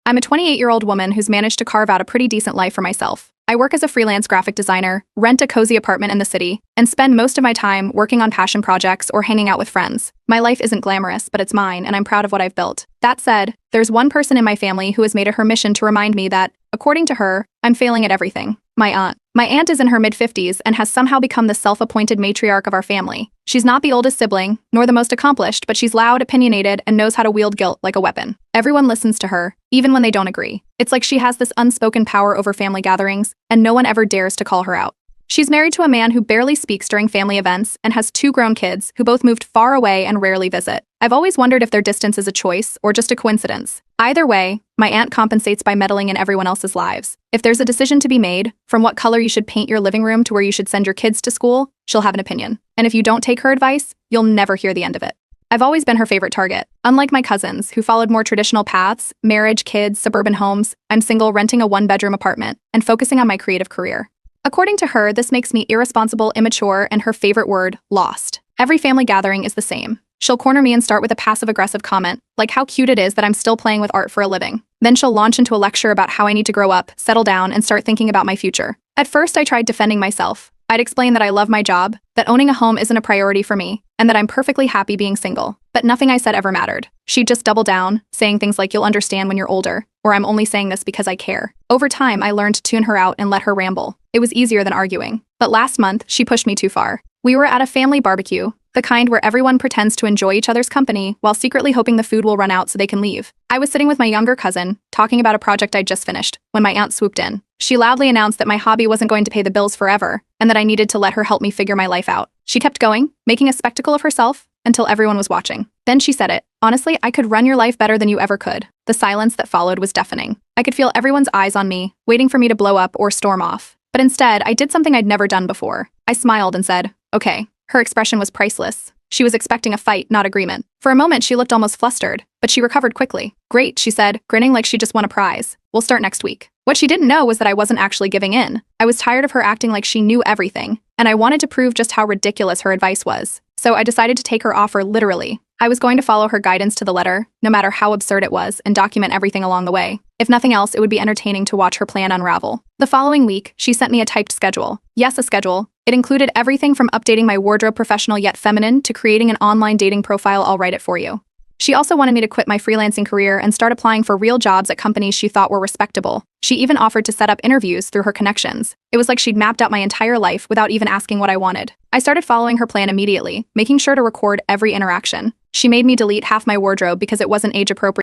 I'm a 28-year-old woman who's managed to carve out a pretty decent life for myself. I work as a freelance graphic designer, rent a cozy apartment in the city, and spend most of my time working on passion projects or hanging out with friends. My life isn't glamorous, but it's mine, and I'm proud of what I've built. That said, there's one person in my family who has made it her mission to remind me that, according to her, I'm failing at everything. My aunt. My aunt is in her mid-50s and has somehow become the self-appointed matriarch of our family. She's not the oldest sibling, nor the most accomplished, but she's loud, opinionated, and knows how to wield guilt like a weapon. Everyone listens to her, even when they don't agree. It's like she has this unspoken power over family gatherings, and no one ever dares to call her out. She's married to a man who barely speaks during family events and has 2 grown kids who both moved far away and rarely visit. I've always wondered if their distance is a choice or just a coincidence. Either way, my aunt compensates by meddling in everyone else's lives. If there's a decision to be made, from what color you should paint your living room to where you should send your kids to school, she'll have an opinion. And if you don't take her advice, you'll never hear the end of it. I've always been her favorite target. Unlike my cousins, who followed more traditional paths, marriage, kids, suburban homes, I'm single, renting a 1-bedroom apartment, and focusing on my creative career. According to her, this makes me irresponsible, immature, and her favorite word, lost. Every family gathering is the same. She'll corner me and start with a passive-aggressive comment, like how cute it is that I'm still playing with art for a living. Then she'll launch into a lecture about how I need to grow up, settle down, and start thinking about my future. At first, I tried defending myself. I'd explain that I love my job, that owning a home isn't a priority for me, and that I'm perfectly happy being single. But nothing I said ever mattered. She'd just double down, saying things like, "You'll understand when you're older," or "I'm only saying this because I care." Over time, I learned to tune her out and let her ramble. It was easier than arguing. But last month, she pushed me too far. We were at a family barbecue, the kind where everyone pretends to enjoy each other's company while secretly hoping the food will run out so they can leave. I was sitting with my younger cousin, talking about a project I'd just finished, when my aunt swooped in. She loudly announced that my hobby wasn't going to pay the bills forever, and that I needed to let her help me figure my life out. She kept going, making a spectacle of herself, until everyone was watching. Then she said it. "Honestly, I could run your life better than you ever could." The silence that followed was deafening. I could feel everyone's eyes on me, waiting for me to blow up or storm off. But instead, I did something I'd never done before. I smiled and said, "Okay." Her expression was priceless. She was expecting a fight, not agreement. For a moment, she looked almost flustered, but she recovered quickly. "Great," she said, grinning like she just won a prize. "We'll start next week." What she didn't know was that I wasn't actually giving in. I was tired of her acting like she knew everything, and I wanted to prove just how ridiculous her advice was. So I decided to take her offer literally. I was going to follow her guidance to the letter, no matter how absurd it was, and document everything along the way. If nothing else, it would be entertaining to watch her plan unravel. The following week, she sent me a typed schedule. Yes, a schedule. It included everything from updating my wardrobe professional yet feminine to creating an online dating profile. "I'll write it for you." She also wanted me to quit my freelancing career and start applying for real jobs at companies she thought were respectable. She even offered to set up interviews through her connections. It was like she'd mapped out my entire life without even asking what I wanted. I started following her plan immediately, making sure to record every interaction. She made me delete half my wardrobe because it wasn't age appropriate.